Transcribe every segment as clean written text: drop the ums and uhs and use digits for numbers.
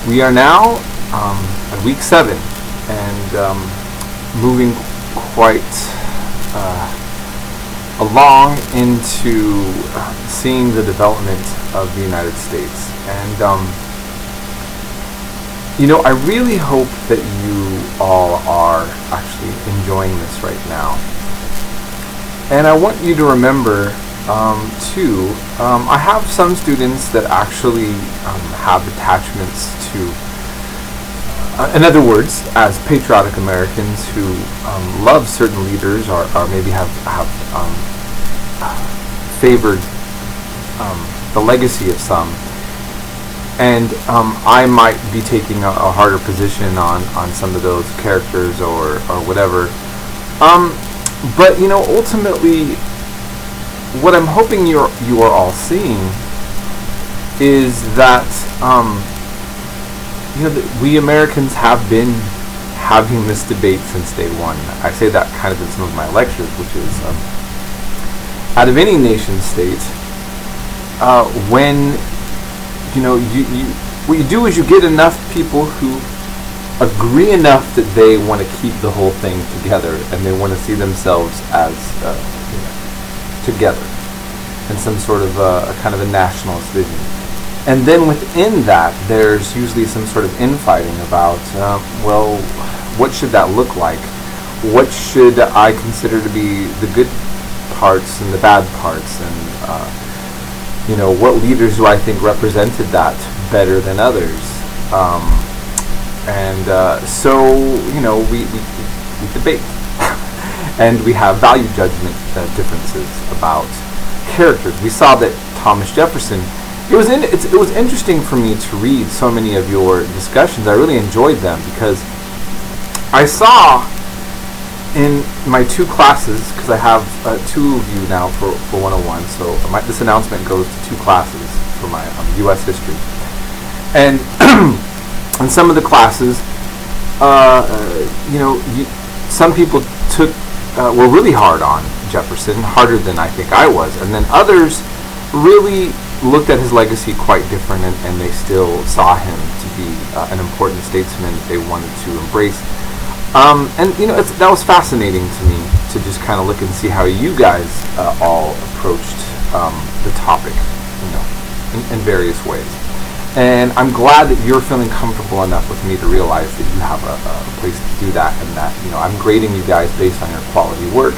We are now at week 7 and moving quite along into seeing the development of the United States. And I really hope that you all are actually enjoying this right now. And I want you to remember too, I have some students that actually have attachments to, in other words, as patriotic Americans who love certain leaders or maybe have favored the legacy of some. And I might be taking a harder position on some of those characters or whatever. But ultimately, what I'm hoping you are all seeing is that we Americans have been having this debate since day one. I say that kind of in some of my lectures, which is out of any nation state, when what you do is you get enough people who agree enough that they want to keep the whole thing together and they want to see themselves as together in some sort of a kind of a nationalist vision. And then within that, there's usually some sort of infighting about, what should that look like? What should I consider to be the good parts and the bad parts? And what leaders do I think represented that better than others? So we debate, and we have value judgment differences about characters. We saw that Thomas Jefferson. It was interesting for me to read so many of your discussions. I really enjoyed them because I saw in my 2 classes, because I have 2 of you now for 101, so this announcement goes to 2 classes for my U.S. history. And in some of the classes, some people were really hard on Jefferson, harder than I think I was, and then others really looked at his legacy quite different, and they still saw him to be an important statesman that they wanted to embrace. That was fascinating to me to just kind of look and see how you guys all approached the topic, in various ways. And I'm glad that you're feeling comfortable enough with me to realize that you have a place to do that, and that I'm grading you guys based on your quality work,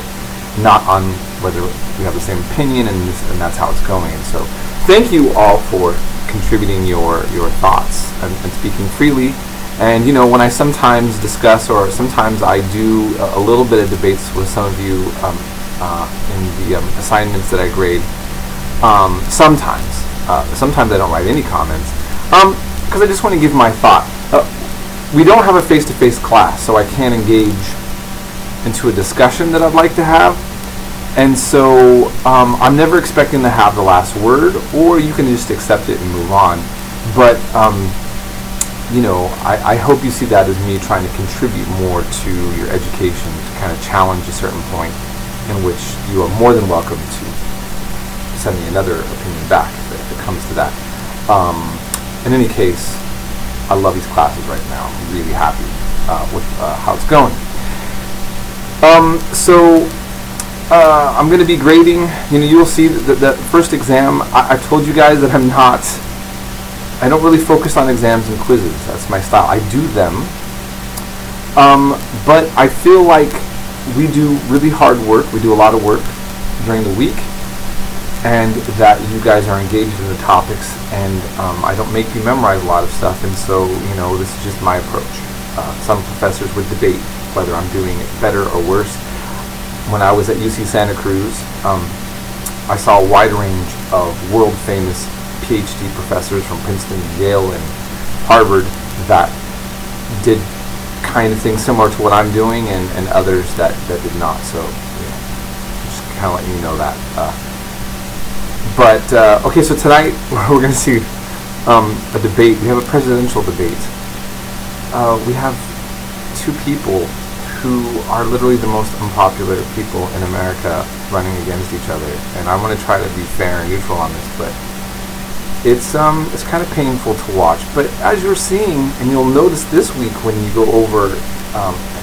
not on whether we have the same opinion, and that's how it's going. And so, thank you all for contributing your thoughts and speaking freely. And when I sometimes discuss, or sometimes I do a little bit of debates with some of you in the assignments that I grade, sometimes I don't write any comments, because I just want to give my thought. We don't have a face-to-face class, so I can't engage into a discussion that I'd like to have. And so I'm never expecting to have the last word, or you can just accept it and move on. But I hope you see that as me trying to contribute more to your education, to kind of challenge a certain point in which you are more than welcome to send me another opinion back if it comes to that. In any case, I love these classes right now. I'm really happy with how it's going. I'm going to be grading. You'll see the first exam. I've told you guys that I don't really focus on exams and quizzes. That's my style. I do them. But I feel like we do really hard work. We do a lot of work during the week, and that you guys are engaged in the topics, and I don't make you memorize a lot of stuff, and so this is just my approach. Some professors would debate whether I'm doing it better or worse. When I was at UC Santa Cruz, I saw a wide range of world famous PhD professors from Princeton, Yale, and Harvard that did kind of things similar to what I'm doing, and others that did not. So just kind of letting you know that. Okay, so tonight we're going to see a debate. We have a presidential debate. We have 2 people who are literally the most unpopular people in America running against each other. And I want to try to be fair and neutral on this, but it's kind of painful to watch. But as you're seeing, and you'll notice this week when you go over,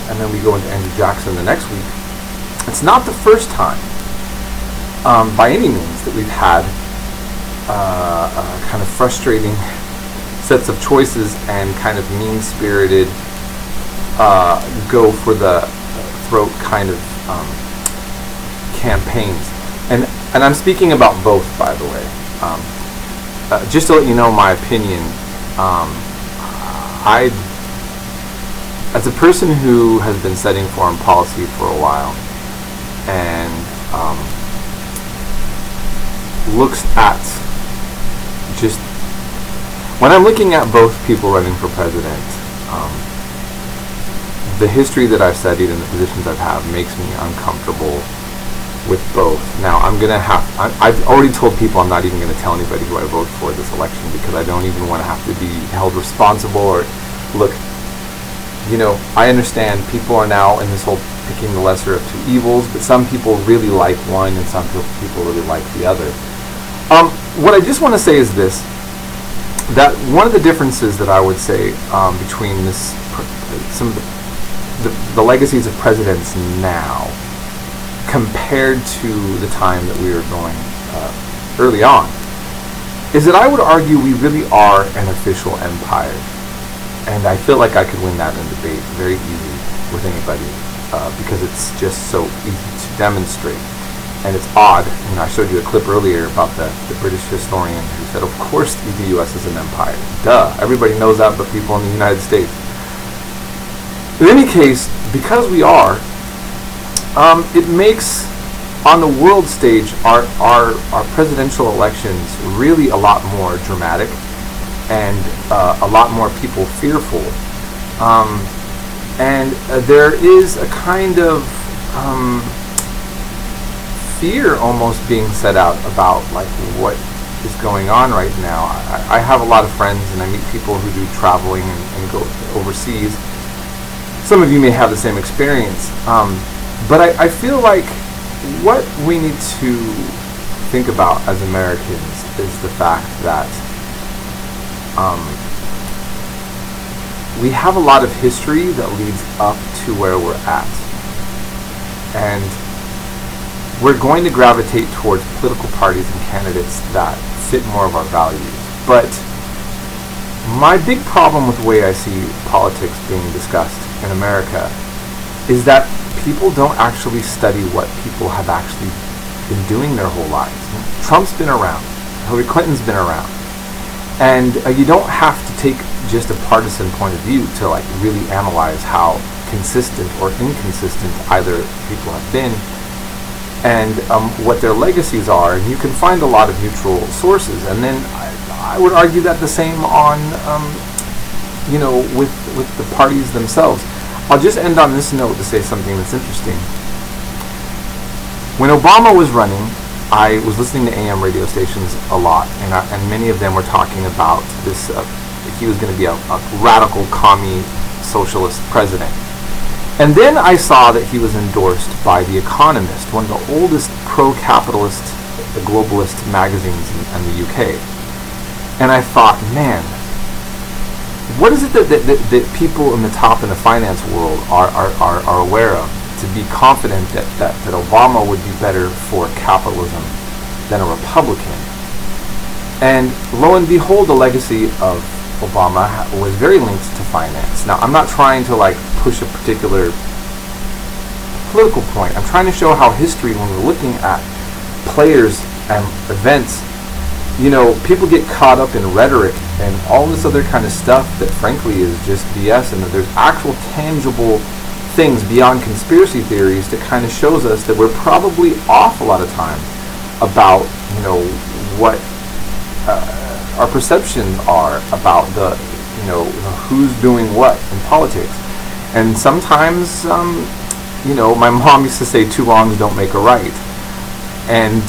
and then we go into Andrew Jackson the next week, it's not the first time, by any means, that we've had kind of frustrating sets of choices and kind of mean-spirited, go for the throat kind of campaigns. And I'm speaking about both, by the way. Just to let you know my opinion, as a person who has been studying foreign policy for a while and looks at just, when I'm looking at both people running for president, the history that I've studied and the positions I've had makes me uncomfortable with both. Now, I've already told people I'm not even going to tell anybody who I vote for this election, because I don't even want to have to be held responsible. Or, look, I understand people are now in this whole picking the lesser of two evils, but some people really like one and some people really like the other. What I just want to say is this, that one of the differences that I would say between some of the legacies of presidents now compared to the time that we were going early on, is that I would argue we really are an official empire. And I feel like I could win that in a debate very easy with anybody, because it's just so easy to demonstrate. And it's odd, I showed you a clip earlier about the British historian who said, of course the U.S. is an empire. Duh, everybody knows that but people in the United States. In any case, because we are, it makes, on the world stage, our presidential elections really a lot more dramatic and a lot more people fearful. And there is a kind of fear almost being set out about like what is going on right now. I have a lot of friends and I meet people who do traveling and go overseas. Some of you may have the same experience. But I feel like what we need to think about as Americans is the fact that we have a lot of history that leads up to where we're at. And we're going to gravitate towards political parties and candidates that fit more of our values. But my big problem with the way I see politics being discussed in America is that people don't actually study what people have actually been doing their whole lives. Trump's been around. Hillary Clinton's been around. And you don't have to take just a partisan point of view to like really analyze how consistent or inconsistent either people have been and what their legacies are. And you can find a lot of neutral sources. And then I would argue that the same on, with the parties themselves. I'll just end on this note to say something that's interesting. When Obama was running, I was listening to AM radio stations a lot, and many of them were talking about this, he was going to be a radical commie socialist president. And then I saw that he was endorsed by The Economist, one of the oldest pro-capitalist, globalist magazines in the UK. And I thought, man, what is it that people in the top in the finance world are aware of to be confident that Obama would be better for capitalism than a Republican? And lo and behold, the legacy of Obama was very linked to finance. Now, I'm not trying to like push a particular political point. I'm trying to show how history, when we're looking at players and events, people get caught up in rhetoric and all this other kind of stuff that frankly is just BS, and that there's actual tangible things beyond conspiracy theories that kind of shows us that we're probably off a lot of times about, what our perceptions are about the who's doing what in politics. And sometimes, my mom used to say 2 wrongs don't make a right. And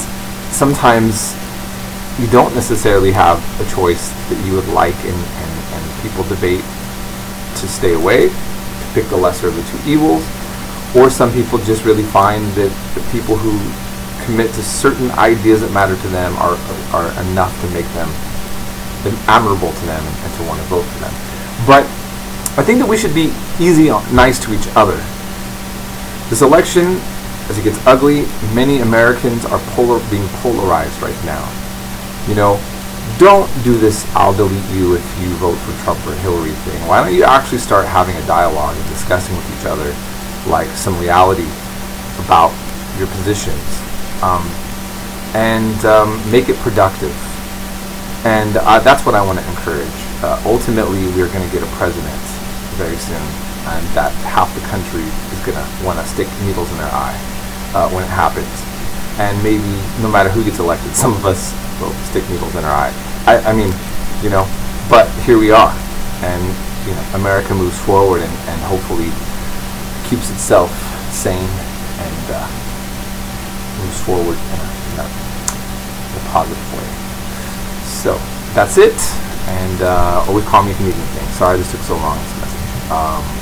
sometimes you don't necessarily have a choice that you would like, and people debate to stay away, to pick the lesser of the two evils, or some people just really find that the people who commit to certain ideas that matter to them are enough to make them admirable to them and to want to vote for them. But I think that we should be nice to each other. This election, as it gets ugly, many Americans are being polarized right now. Don't do this "I'll delete you if you vote for Trump or Hillary" thing. Why don't you actually start having a dialogue and discussing with each other, like, some reality about your positions, and make it productive. And that's what I want to encourage. Ultimately, we're going to get a president very soon, and that half the country is going to want to stick needles in their eye when it happens. And maybe no matter who gets elected, some of us will stick needles in our eye. I mean, but here we are, and America moves forward and hopefully keeps itself sane and moves forward in a positive way. So that's it, and always call me if you need anything. Sorry this took so long. This message.